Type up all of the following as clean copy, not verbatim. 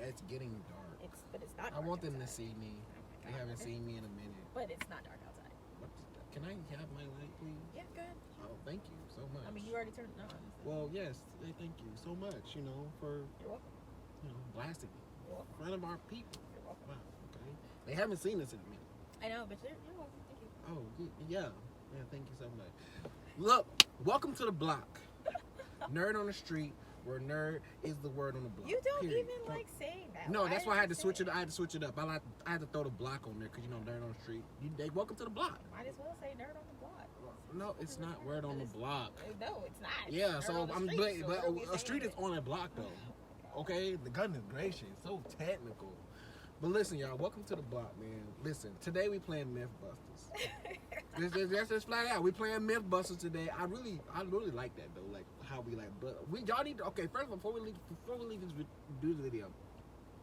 it's getting dark. But it's not I dark want them to outside. see me. Oh They my haven't God. seen me in a minute. But it's not dark outside. Can I have my light, please? Yeah, good. Oh, thank you so much. I mean, you already turned it on. So. Well, yes, thank you so much. For You're welcome. blasting me You're welcome. in front of our people. You're welcome. Wow. Okay. They haven't seen us in a minute. I know, but you're welcome. Thank you. Oh, yeah. Yeah. Thank you so much. Look, welcome to the block. Nerd on the street, where nerd is the word on the block. You don't period. even like saying that. No, that's why I had to did you switch say it. I had to switch it up. I had to throw the block on there because nerd on the street. Welcome to the block. Might as well say nerd on the block. No, it's not word on the block. No, it's not. Yeah, Nerd so on the I'm street, so what are we but a street is saying? on a block though. Okay, the goodness gracious, so technical. But listen, y'all, welcome to the block, man. Listen, today we playing Mythbusters. That's just flat out. We playing Mythbusters today. I really like that though. Like how we like, but y'all need to. Okay, first before we leave this do the video,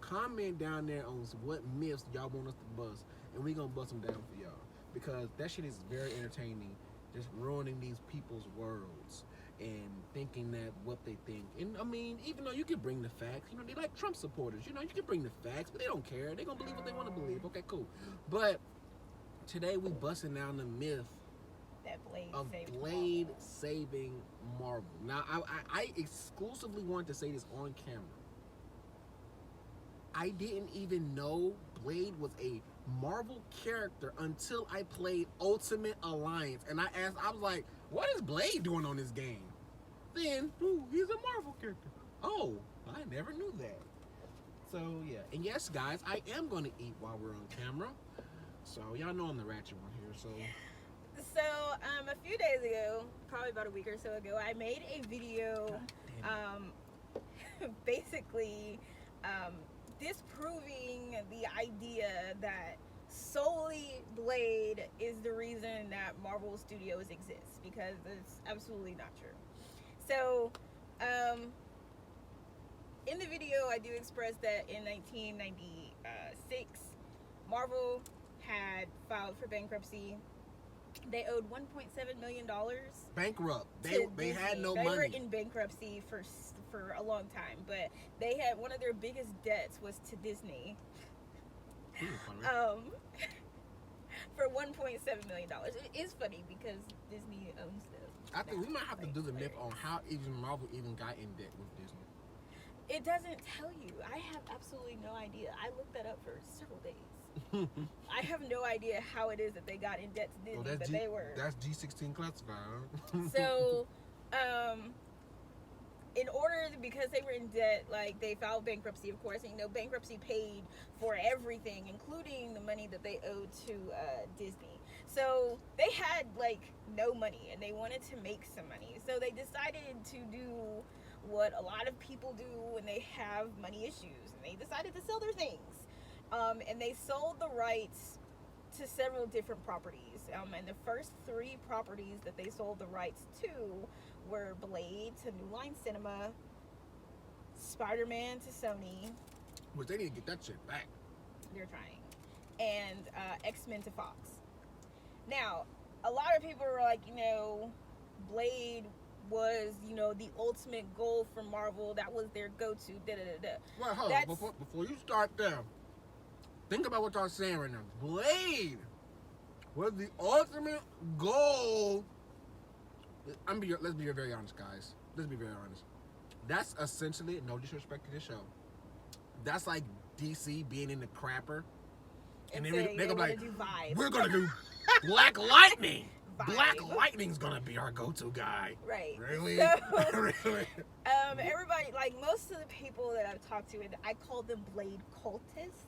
comment down there on what myths y'all want us to bust, and we gonna bust them down for y'all because that shit is very entertaining. Just ruining these people's worlds and thinking that what they think. And I mean, even though you can bring the facts, they like Trump supporters. You can bring the facts, but they don't care. They gonna believe what they want to believe. Okay, cool. But today we busting down the myth that Blade saving Marvel. Now, I exclusively want to say this on camera. I didn't even know Blade was a Marvel character until I played Ultimate Alliance. And I was like, what is Blade doing on this game? Then, he's a Marvel character. Oh, I never knew that. So, yeah. And yes, guys, I am going to eat while we're on camera. So, y'all know I'm the ratchet one here, so... So, a few days ago, probably about a week or so ago, I made a video, basically, disproving the idea that solely Blade is the reason that Marvel Studios exists, because it's absolutely not true. So, in the video, I do express that in 1996, Marvel had filed for bankruptcy. They owed $1.7 million. Bankrupt. They had no money. They were in bankruptcy for a long time, but they had one of their biggest debts was to Disney. For $1.7 million. It is funny because Disney owns them. I think we might have to do the myth on how even Marvel even got in debt with Disney. It doesn't tell you. I have absolutely no idea. I looked that up for several days. I have no idea how it is that they got in debt to Disney, but they were. That's G16 classified. So, in order, because they were in debt, like, they filed bankruptcy, of course, and bankruptcy paid for everything, including the money that they owed to Disney. So they had no money, and they wanted to make some money. So they decided to do what a lot of people do when they have money issues, and they decided to sell their things. And they sold the rights to several different properties. And the first 3 properties that they sold the rights to were Blade to New Line Cinema, Spider-Man to Sony. Which they need to get that shit back. They're trying. And X-Men to Fox. Now, a lot of people were like, Blade was, the ultimate goal for Marvel. That was their go-to. Well, hold on. Before you start there, think about what y'all saying right now. Blade was the ultimate goal. Let's be very honest, guys. Let's be very honest. That's essentially, no disrespect to the show, that's like DC being in the crapper. And they're going to be like, we're going to do Black Lightning. Black Lightning's going to be our go-to guy. Right. Really? So, really? Everybody, most of the people that I've talked to, I call them Blade cultists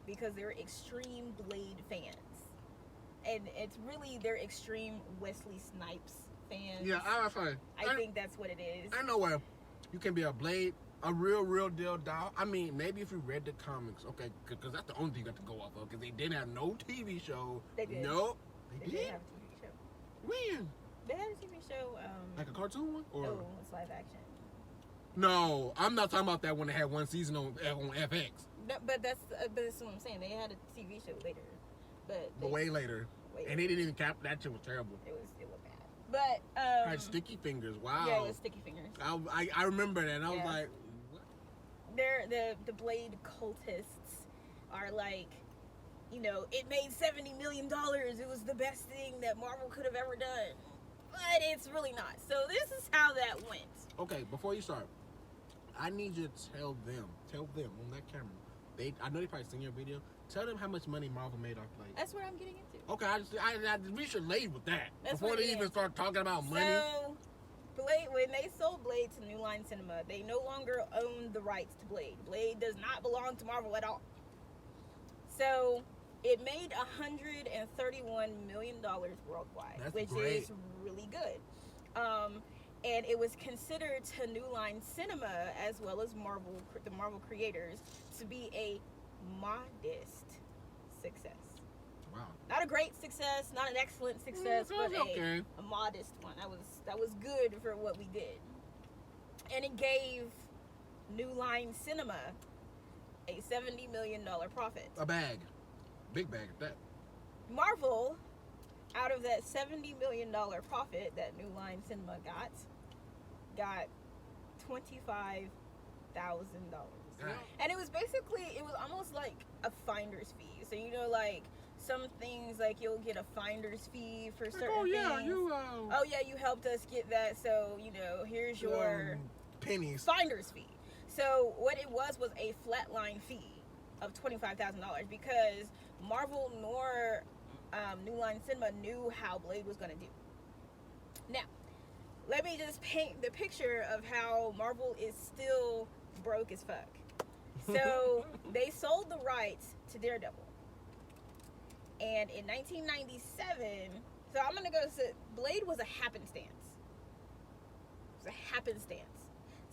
because they're extreme Blade fans. And it's really, they're extreme Wesley Snipes fans. Yeah, I think that's what it is. I know where you can be a Blade, a real deal doll. I mean, maybe if you read the comics, okay, because that's the only thing you got to go off of, because they didn't have no TV show. They did. Nope. They did have a TV show. When? They had a TV show. Like a cartoon one? Or? No, it's live action. No, I'm not talking about that when they had one season on FX. No, but that's what I'm saying. They had a TV show later. But way later. And they didn't even cap, that shit was terrible. It was bad. But, had Sticky Fingers, wow. Yeah, it was Sticky Fingers. I remember that, and I was like, what? the Blade cultists are like, you know, it made $70 million. It was the best thing that Marvel could have ever done. But it's really not. So this is how that went. Okay, before you start, I need you to tell them on that camera. I know they probably seen your video. Tell them how much money Marvel made off Blade. That's what I'm getting into. Okay, we should lead with that That's before what they it even is. start talking about money. So, Blade, when they sold Blade to New Line Cinema, they no longer own the rights to Blade. Blade does not belong to Marvel at all. So, it made $131 million worldwide, That's which great. is really good. And it was considered to New Line Cinema, as well as the Marvel creators, to be a modest success. Wow. Not a great success, not an excellent success, but okay. a modest one. That was good for what we did. And it gave New Line Cinema a $70 million profit. A bag. Big bag at that. Marvel, out of that $70 million profit that New Line Cinema got $25,000. Right. And it was almost like a finder's fee. So, you know, like some things, like you'll get a finder's fee for certain Oh yeah, things. you You helped us get that, so, you know, here's your pennies. finder's fee. So what it was a flatline fee of $25,000 because Marvel nor New Line Cinema knew how Blade was going to do. Now, let me just paint the picture of how Marvel is still broke as fuck. So they sold the rights to Daredevil. And in 1997, so I'm going to go to, Blade was a happenstance. It was a happenstance.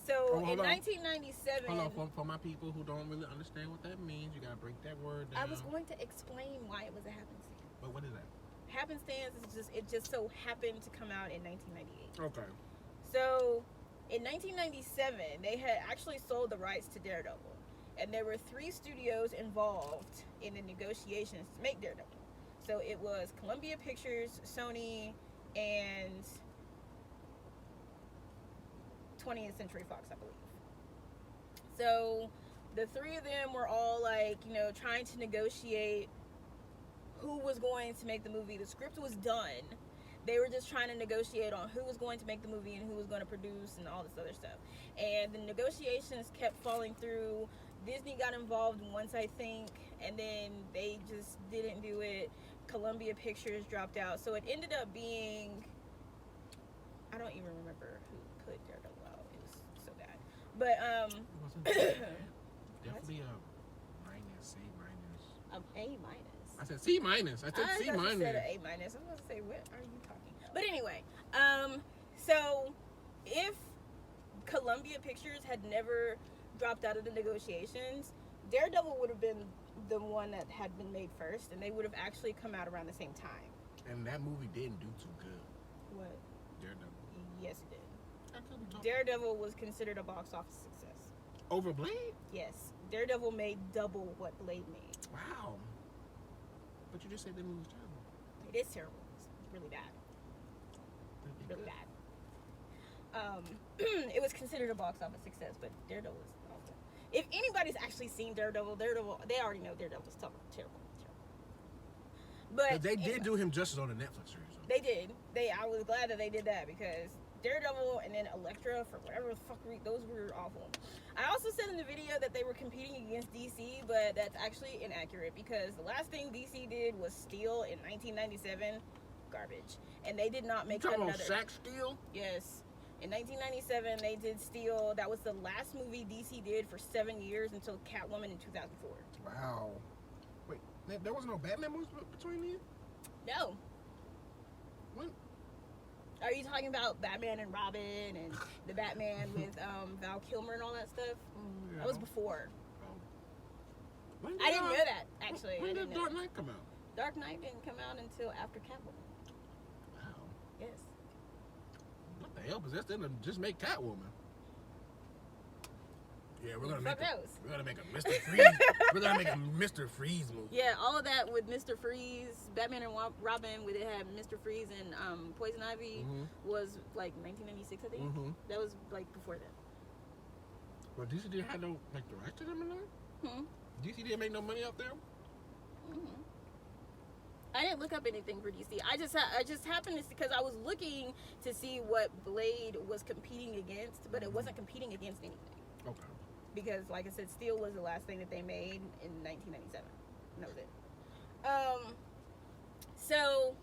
So in 1997... Hold on, for my people who don't really understand what that means, you got to break that word down. I was going to explain why it was a happenstance. But what is that? Happenstance is it just so happened to come out in 1998. Okay. So in 1997, they had actually sold the rights to Daredevil. And there were 3 studios involved in the negotiations to make Daredevil. So it was Columbia Pictures, Sony, and 20th Century Fox, I believe. So the 3 of them were all like, you know, trying to negotiate who was going to make the movie. The script was done. They were just trying to negotiate on who was going to make the movie and who was going to produce and all this other stuff. And the negotiations kept falling through. Disney got involved once, I think, and then they just didn't do it. Columbia Pictures dropped out. So it ended up being, I don't even remember who put Daredevil out. It was so bad. But, definitely a minus, C minus. A minus. I said C minus. I said C minus. I said A minus. I was going to say, what are you talking? But anyway, so if Columbia Pictures had never dropped out of the negotiations, Daredevil would have been the one that had been made first, and they would have actually come out around the same time. And that movie didn't do too good. What? Daredevil. Yes, it did. How come we talk- Daredevil was considered a box office success. Over Blade? Yes. Daredevil made double what Blade made. Wow. But you just said that movie was terrible. It is terrible. It's really bad. Really bad. It was considered a box office success, but Daredevil is awful. If anybody's actually seen Daredevil, they already know Daredevil's terrible. But They did do him justice on the Netflix series. Though. They did. I was glad that they did that because Daredevil and then Elektra, for whatever the fuck those were awful. I also said in the video that they were competing against DC, but that's actually inaccurate because the last thing DC did was Steel in 1997. Garbage. And they did not make another. another. Shaq Steel? Yes. In 1997, they did Steel. That was the last movie DC did for 7 years until Catwoman in 2004. Wow. Wait, there was no Batman movies between these? No. When? Are you talking about Batman and Robin and the Batman with Val Kilmer and all that stuff? Yeah. That was before. When I didn't know that, actually. When I did didn't know Dark that. Knight come out? Dark Knight didn't come out until after Catwoman. Wow. Yes. What the hell possessed them to just make Catwoman? Yeah, we're gonna make a Mr. Freeze. We're gonna make a Mr. Freeze movie. Yeah, all of that with Mr. Freeze, Batman and Robin, where they had Mr. Freeze and Poison Ivy, was like 1996, I think. Mm-hmm. That was like before that. But DC didn't have no like the rights to them in there. DC didn't make no money out there. I didn't look up anything for DC. I just happened to because I was looking to see what Blade was competing against, but it wasn't competing against anything. Okay. Because, like I said, Steel was the last thing that they made in 1997. And that was it. So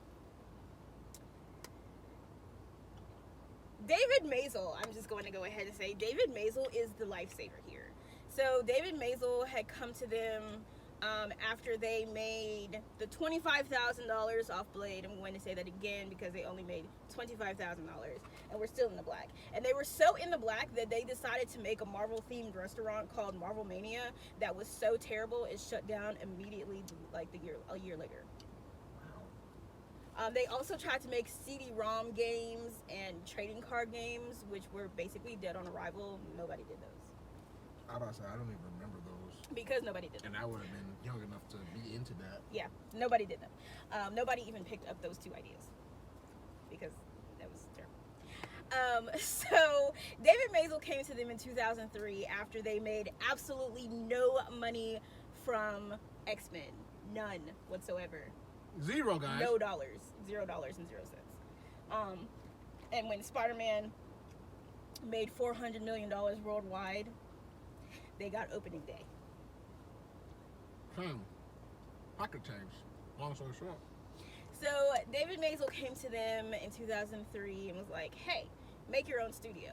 David Maisel, I'm just going to go ahead and say David Maisel is the lifesaver here. So David Maisel had come to them after they made the $25,000 off Blade. I'm going to say that again because they only made $25,000 and we're still in the black. And they were so in the black that they decided to make a Marvel themed restaurant called Marvel Mania that was so terrible it shut down immediately like a year later. They also tried to make CD-ROM games and trading card games, which were basically dead on arrival. Nobody did those. I was about to say, I don't even remember those. Because nobody did them. And I would have been young enough to be into that. Yeah, nobody did them. Nobody even picked up those two ideas. Because that was terrible. So, David Maisel came to them in 2003 after they made absolutely no money from X-Men. None whatsoever. Zero, guys. No dollars. $0.00. And when Spider-Man made $400 million worldwide, they got opening day. Pocket change. Long story short. So David Maisel came to them in 2003 and was like, hey, make your own studio.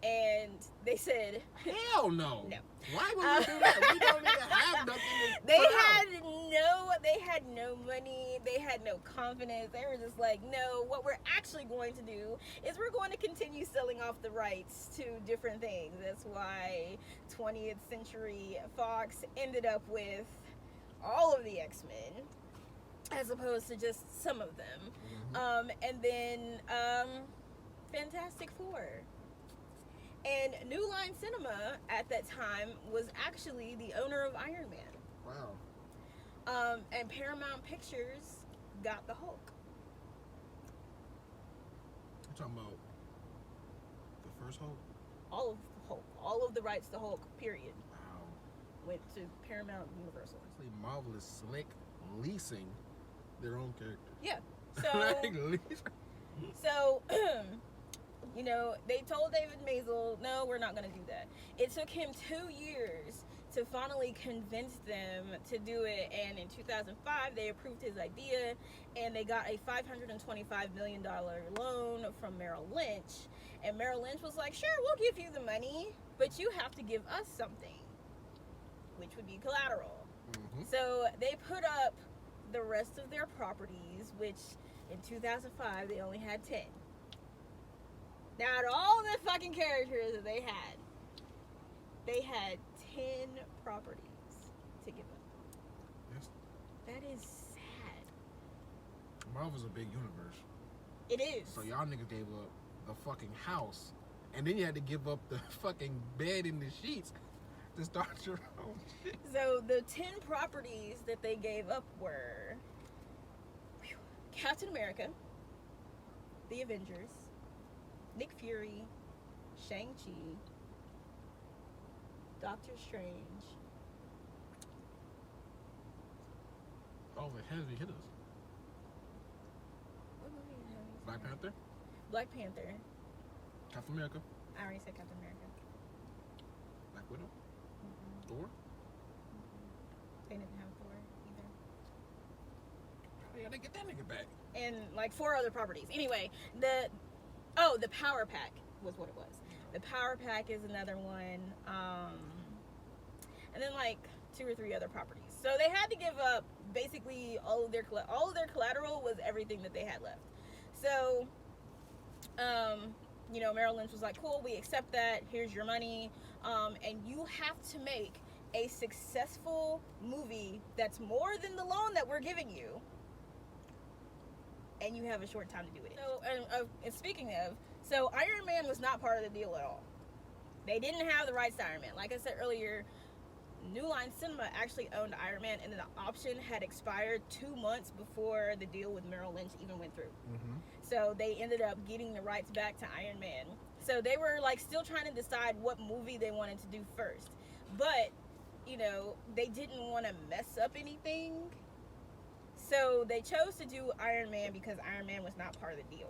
And they said, hell no. No. Why would we do that? We don't even have nothing to They put out. had no money. They had no confidence. They were just like, no, what we're actually going to do is we're going to continue selling off the rights to different things. That's why 20th Century Fox ended up with all of the X-Men as opposed to just some of them. And then Fantastic Four. And New Line Cinema at that time was actually the owner of Iron Man. Wow. And Paramount Pictures got the Hulk. You're talking about the first Hulk? All of the Hulk. All of the rights to Hulk, period, Wow. went to Paramount Universal. Actually, Marvel is slick leasing their own characters. Yeah. Like, lease. So, you know, they told David Maisel, no, we're not going to do that. It took him 2 years to finally convince them to do it, and in 2005 they approved his idea and they got a $525 million loan from Merrill Lynch, and Merrill Lynch was like, sure, we'll give you the money, but you have to give us something, which would be collateral. So they put up the rest of their properties, which in 2005 they only had 10. Now, out of all the fucking characters that they had 10 properties to give up. Yes. That is sad. Marvel's a big universe. It is. So y'all niggas gave up the fucking house. And then you had to give up the fucking bed and the sheets to start your own shit. So the 10 properties that they gave up were Captain America, The Avengers, Nick Fury, Shang-Chi, Doctor Strange. Oh, the heavy hitters. What movie did I have? Black Panther, Black Panther. Captain America, I already said Captain America. Black Widow, Thor. They didn't have Thor either. How the hell they get that nigga back? And like 4 other properties. Anyway, the Power Pack was what it was. The Power Pack is another one. And then like 2 or 3 other properties. So they had to give up basically all of their collateral was everything that they had left. So, you know, Merrill Lynch was like, cool, we accept that. Here's your money. And you have to make a successful movie that's more than the loan that we're giving you. And you have a short time to do it. So, and speaking of, so Iron Man was not part of the deal at all. They didn't have the rights to Iron Man. Like I said earlier, New Line Cinema actually owned Iron Man, and the option had expired 2 months before the deal with Merrill Lynch even went through. So they ended up getting the rights back to Iron Man So they were like still trying to decide what movie they wanted to do first. But, you know, they didn't want to mess up anything. So they chose to do Iron Man because Iron Man was not part of the deal.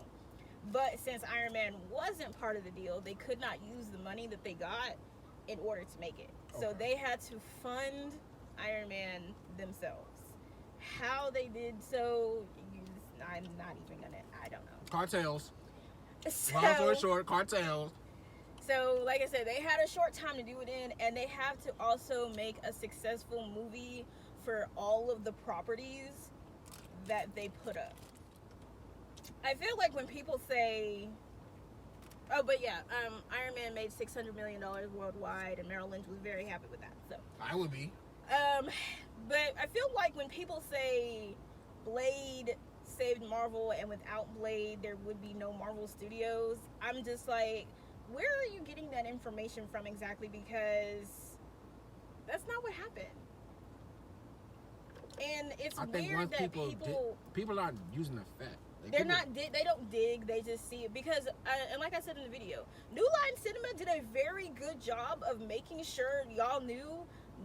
But since Iron Man wasn't part of the deal, they could not use the money that they got in order to make it. So Okay. they had to fund Iron Man themselves. How they did so, I'm not even gonna, I don't know. Cartels. So, Long story short, cartels. so, like I said, they had a short time to do it in, and they have to also make a successful movie for all of the properties that they put up. I feel like when people say, oh, but yeah, Iron Man made $600 million worldwide, and Merrill Lynch was very happy with that. So, I would be. but I feel like when people say Blade saved Marvel, and without Blade, there would be no Marvel Studios, I'm just like, where are you getting that information from exactly? Because that's not what happened. And it's I think weird once that people aren't using the fact. Like, they're people- not. They don't dig. They just see it because, and like I said in the video, New Line Cinema did a very good job of making sure y'all knew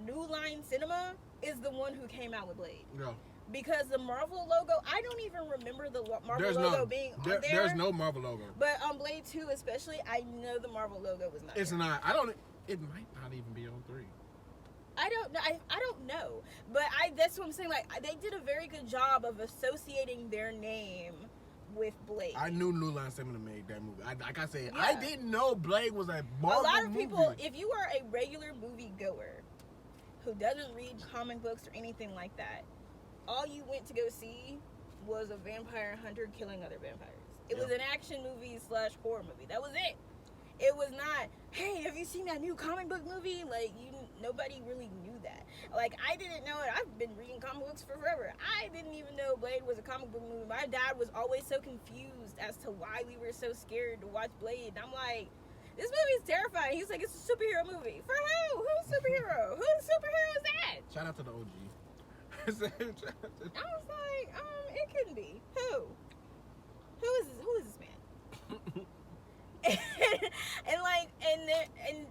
New Line Cinema is the one who came out with Blade. No. Because the Marvel logo, I don't even remember the Marvel There's logo no. being on There, there. there's no Marvel logo. But on Blade 2 especially, I know the Marvel logo was not It's there. not. I don't. It might not even be on 3. I don't know. I don't know. But that's what I'm saying. Like, they did a very good job of associating their name with Blade. I knew New Line Cinema made that movie. Like I said, I Yeah. didn't know Blade was a Marvel A lot of people, movie. if you are a regular movie goer who doesn't read comic books or anything like that, all you went to go see was a vampire hunter killing other vampires. It was Yeah. an action movie / horror movie. That was it. It was not, hey, have you seen that new comic book movie? Like, nobody really knew that. Like, I didn't know it. I've been reading comic books for forever. I didn't even know Blade was a comic book movie. My dad was always so confused as to why we were so scared to watch Blade. And I'm like, this movie's terrifying. He's like, it's a superhero movie. For who? Who's superhero? Whose superhero is that? Shout out to the OG. I was like, it couldn't be. Who? Who is this man? and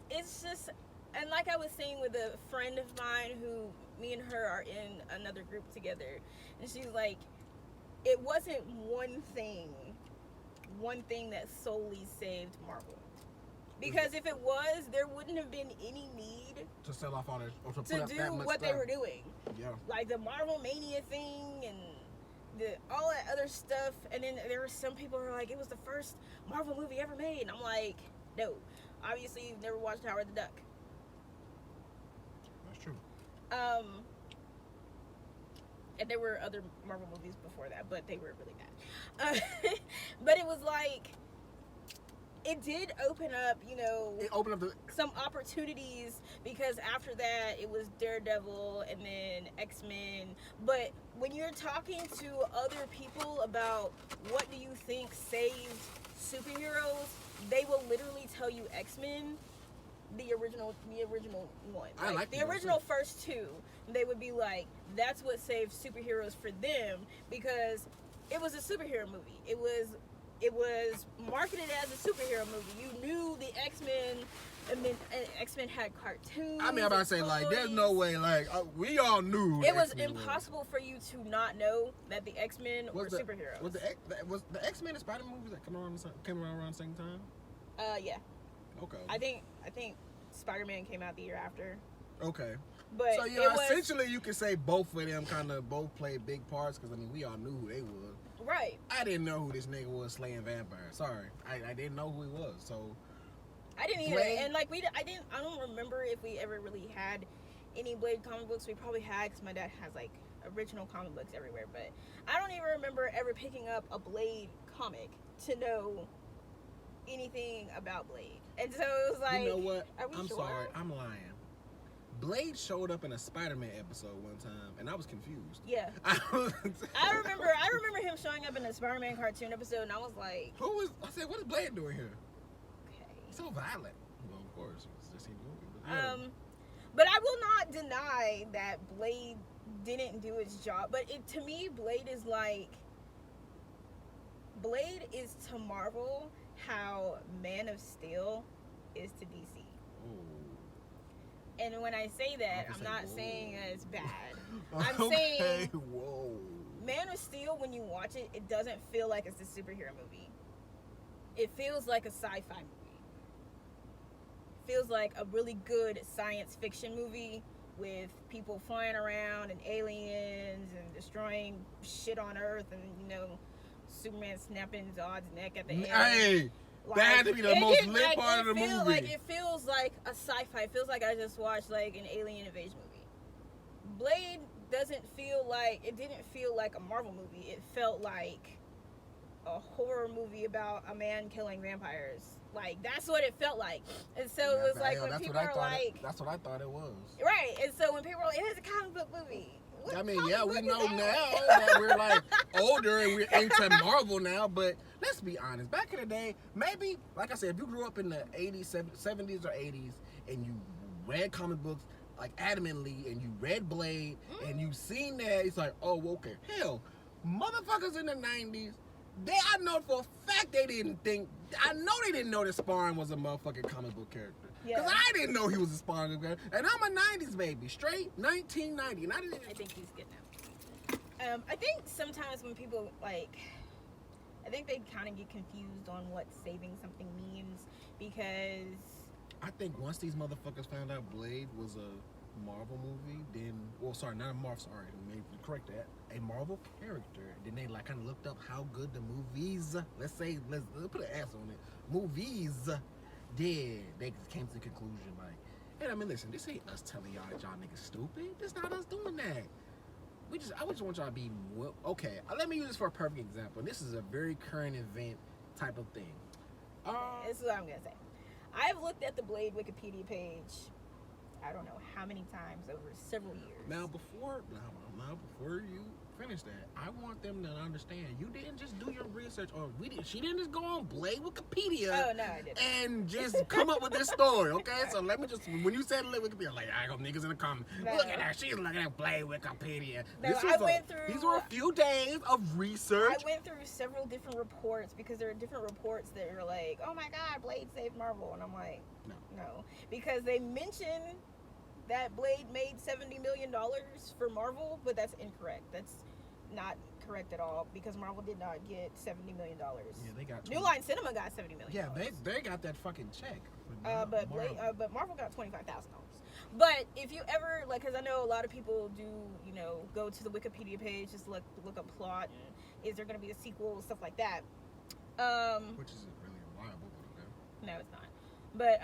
it's just, and like I was saying with a friend of mine who me and her are in another group together, and she's like, it wasn't one thing that solely saved Marvel. Because if it was, there wouldn't have been any need to sell off all that, or to to put up do that much what stuff. they were doing. Yeah. Like the Marvel Mania thing and all that other stuff. And then there were some people who were like, it was the first Marvel movie ever made. And I'm like, no. Obviously, you've never watched Howard the Duck. That's true. And there were other Marvel movies before that, but they were really bad. But it was like, it did open up, It opened up the. some opportunities, because after that it was Daredevil and then X-Men. But when you're talking to other people about what do you think saved superheroes, they will literally tell you X-Men, the original one. I like the those original too. first two. They would be like, that's what saved superheroes for them, because it was a superhero movie. It was marketed as a superhero movie. You knew the X-Men, and then X-Men had cartoons. I mean, I'm about to say, like, there's no toys. way, like, we all knew. It was X-Men impossible for you to not know that the X-Men were superheroes. Was the X-Men and Spider movies that came around the same time? Yeah. Okay. I think Spider-Man came out the year after. Okay. But So it was essentially, you could say both of them both played big parts, because I mean, we all knew who they were. right. I didn't know who this nigga was slaying vampires. Sorry, I didn't know who he was. So I didn't either, Blade- and like I don't remember if we ever really had any Blade comic books. We probably had, because my dad has like original comic books everywhere. But I don't even remember ever picking up a Blade comic to know anything about Blade. And so it was like, you know what? are we I'm sure? sorry, I'm lying. Blade showed up in a Spider-Man episode one time, and I was confused. Yeah. I I remember him showing up in a Spider-Man cartoon episode, and I was like, Who was? I said, what is Blade doing here? okay. He's so violent. Well, of course, it's just in the movie. But yeah. But I will not deny that Blade didn't do its job. But to me, Blade is to Marvel how Man of Steel is to DC. Oh. And when I say that, I'm say, not whoa. saying that it's bad. I'm Okay, saying whoa. Man of Steel, when you watch it, it doesn't feel like it's a superhero movie. It feels like a sci-fi movie. It feels like a really good science fiction movie with people flying around and aliens and destroying shit on Earth and, you know, Superman snapping Zod's neck at the end. Hey, Like, that had to be the it most just, lit like, part of the feel movie. Like, it feels like a sci-fi. It feels like I just watched like an alien invasion movie. Blade didn't feel like a Marvel movie. It felt like a horror movie about a man killing vampires. Like, that's what it felt like. And so it was like, when people are like, that's what I thought it was. right. And so when people are like, it is a comic book movie. What I mean, comic yeah, book we is know that? now that we're like older and we're into Marvel now, but let's be honest. Back in the day, maybe, like I said, if you grew up in the 80s, 70s or 80s and you read comic books like adamantly and you read Blade and you seen that, it's like, oh, okay. Hell, motherfuckers in the 90s, I know for a fact they didn't know that Spawn was a motherfucking comic book character. Yeah. Because I didn't know he was a Spawn character. And I'm a 90s baby, straight 1990. And I think he's good now. I think sometimes when people I think they kind of get confused on what saving something means because I think once these motherfuckers found out Blade was a Marvel movie, then, well, sorry, not a Marvel, sorry, maybe correct that, a Marvel character, then they like kind of looked up how good the movies, let's put an S on it, movies did. They came to the conclusion like, hey, I mean, listen, this ain't us telling y'all that y'all niggas stupid. This not us doing that. I just want y'all to be, okay, let me use this for a perfect example. This is a very current event type of thing. this is what I'm going to say. I've looked at the Blade Wikipedia page, I don't know how many times over several years. Now before you finish that, I want them to understand you didn't just do your research on she didn't just go on Blade Wikipedia. Oh no, I didn't. And just come up with this story, okay? So let me just, when you said Blade Wikipedia, like I got niggas in the comments. No. Look at that, she's looking at Blade Wikipedia. No, These were a few days of research. I went through several different reports because there are different reports that are like, oh my god, Blade saved Marvel, and I'm like, no, because they mention that Blade made $70 million for Marvel, but that's incorrect. That's not correct at all because Marvel did not get $70 million. Yeah, they got New Line Cinema got $70 million. Yeah, they got that fucking check. But Marvel got $25,000. But if you ever because I know a lot of people do, go to the Wikipedia page, just look up plot and is there going to be a sequel, stuff like that. Which isn't really reliable, but okay. No, it's not. But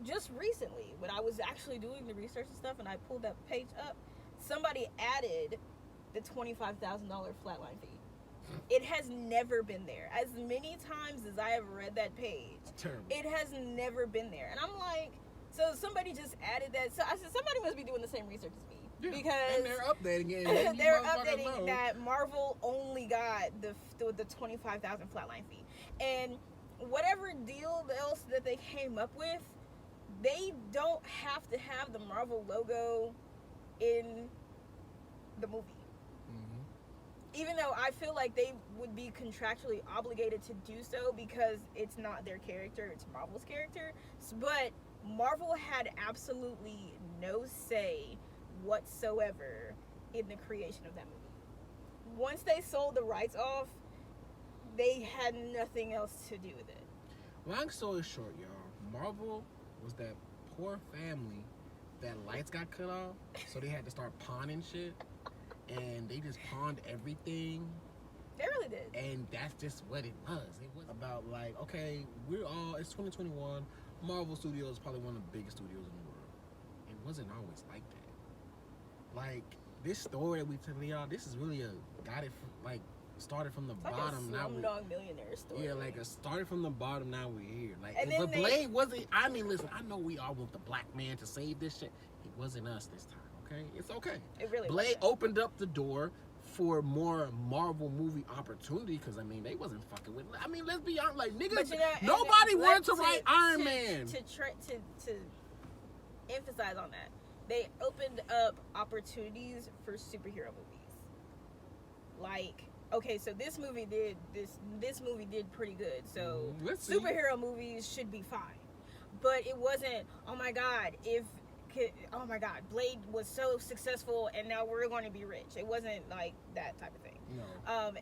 just recently, when I was actually doing the research and stuff, and I pulled that page up, somebody added the $25,000 flatline fee. It has never been there. As many times as I have read that page, Terrible. it has never been there. And I'm like, so somebody just added that. So I said, somebody must be doing the same research as me. Yeah, because and they're updating it. they're updating that Marvel only got the $25,000 flatline fee. And whatever deal else that they came up with, they don't have to have the Marvel logo in the movie. Mm-hmm. Even though I feel like they would be contractually obligated to do so because it's not their character, it's Marvel's character. But Marvel had absolutely no say whatsoever in the creation of that movie. Once they sold the rights off, they had nothing else to do with it. Long story short, y'all, Marvel was that poor family that lights got cut off, so they had to start pawning shit, and they just pawned everything. They really did. And that's just what it was. It was about like, okay, it's 2021. Marvel Studios is probably one of the biggest studios in the world. It wasn't always like that. Like, this story that we tell y'all, this is really started from the bottom. Like a Slumdog Millionaire story. Yeah, started from the bottom. Now we're here. And Blade wasn't. I mean, listen. I know we all want the black man to save this shit. It wasn't us this time. Okay, it's okay. It really. Blade opened up the door for more Marvel movie opportunity because I mean they wasn't fucking with. I mean, let's be honest. Like niggas, nobody wanted to write Iron Man. To emphasize on that, they opened up opportunities for superhero movies. Like okay, so this movie did pretty good. So Let's see. superhero movies should be fine, but it wasn't. Oh my god, oh my god, Blade was so successful and now we're going to be rich. It wasn't like that type of thing. No.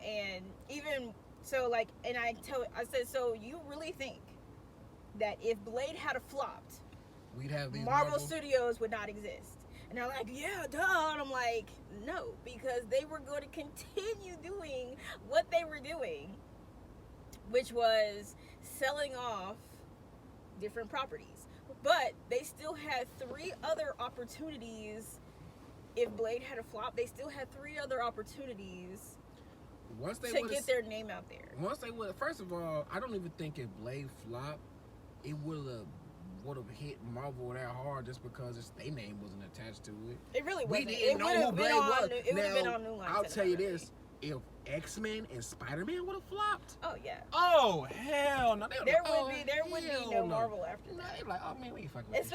And even so, like, and I said, so you really think that if Blade had a flopped, We'd have these Marvel Studios would not exist? And they're like, yeah, duh. And I'm like, no, because they were going to continue doing what they were doing, which was selling off different properties. But they still had 3 other opportunities. If Blade had a flop, they still had 3 other opportunities Once they to get their name out there. Once they would, first of all, I don't even think if Blade flopped, it would have hit Marvel that hard just because their name wasn't attached to it. It really wasn't. We didn't know who Blade was. It would have been on New Line. I'll tell you this: if X-Men and Spider-Man would have flopped, oh yeah. oh hell no, there would be no Marvel after that. No, they like, oh man, we ain't fucking with this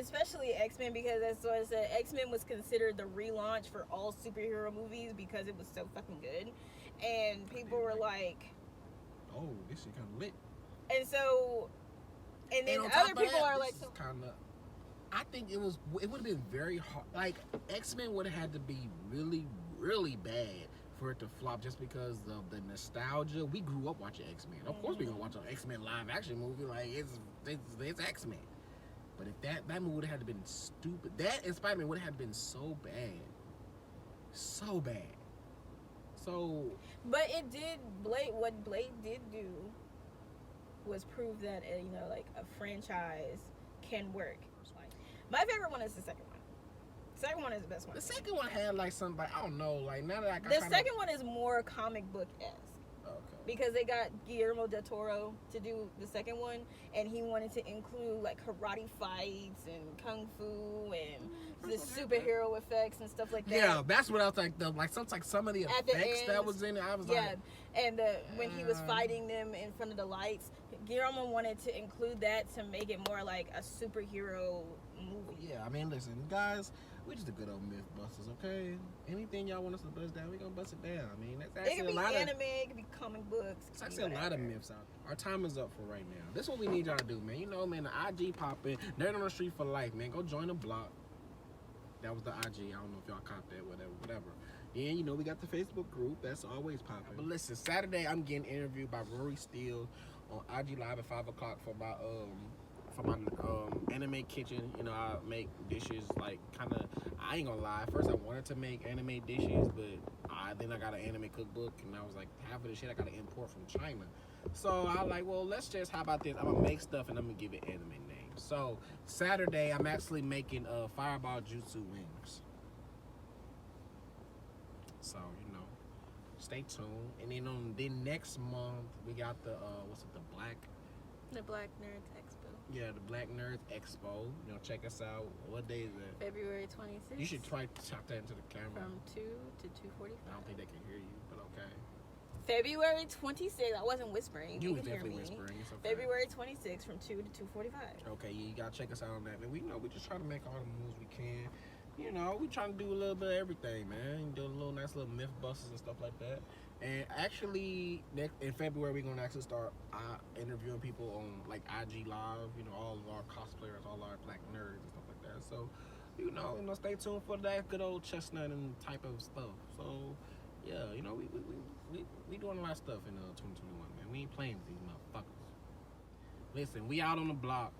Especially X-Men, because that's what I said. X-Men was considered the relaunch for all superhero movies because it was so fucking good, and people were like, oh, this shit kind of lit. and so, and then And on top other of people that, are like, this is kind of. I think it would have been very hard. Like X-Men would have had to be really, really bad for it to flop, just because of the nostalgia. We grew up watching X-Men. Of course, we gonna watch an X-Men live action movie. Like it's X-Men. But if that movie would have had to been stupid, that and Spider-Man would have been so bad, so bad. So. but it did what Blade did do was prove that like a franchise can work. My favorite one is the second one. The second one is the best one. The second one had like something, I don't know, like now that I got the second one is more comic book esque. Okay. Because they got Guillermo del Toro to do the second one, and he wanted to include like karate fights and kung fu and the superhero effects and stuff like that. Yeah, that's what I was like. Some of the effects that was in it, I was like, and when he was fighting them in front of the lights, Guillermo wanted to include that to make it more like a superhero movie. Yeah, I mean, listen, guys, we just a good old Mythbusters, okay? Anything y'all want us to bust down, we gonna bust it down. I mean, that's It actually could be a lot anime, of. it could be comic books. It's actually a lot of myths out there. Our time is up for right now. This is what we need y'all to do, man. You know, man, the IG popping, Nerd on the Street for life, man. Go join the block. That was the IG. I don't know if y'all caught that, whatever. And you know, we got the Facebook group. That's always popping. But listen, Saturday I'm getting interviewed by Rory Steele on IG Live at 5 o'clock for my anime kitchen. You know, I make dishes like kind of. I ain't gonna lie. First, I wanted to make anime dishes, but then I got an anime cookbook, and I was like, half of the shit I gotta import from China. So I was like, well, let's just, how about this? I'm gonna make stuff and I'm gonna give it anime names. So Saturday, I'm actually making Fireball Jutsu wings. So you know, stay tuned. And then next month we got the The Black Nerds Expo. Yeah, the Black Nerds Expo. You know, check us out. What day is it? February 26th. You should try to talk that into the camera. From 2 to 2:45. I don't think they can hear you, but okay. February 26th. I wasn't whispering. You You was can hear definitely me. whispering. It's okay. February 26th from 2 to 2:45. Okay, yeah, you gotta check us out on that, man. We just try to make all the moves we can. You know, we trying to do a little bit of everything, man. Do a little nice little myth busters and stuff like that. And actually, in February, we're gonna actually start interviewing people on like IG Live. You know, all of our cosplayers, all our black nerds and stuff like that. So, you know, stay tuned for that good old chestnut and type of stuff. So, yeah, you know, we doing a lot of stuff in 2021, man. We ain't playing with these motherfuckers. Listen, we out on the block.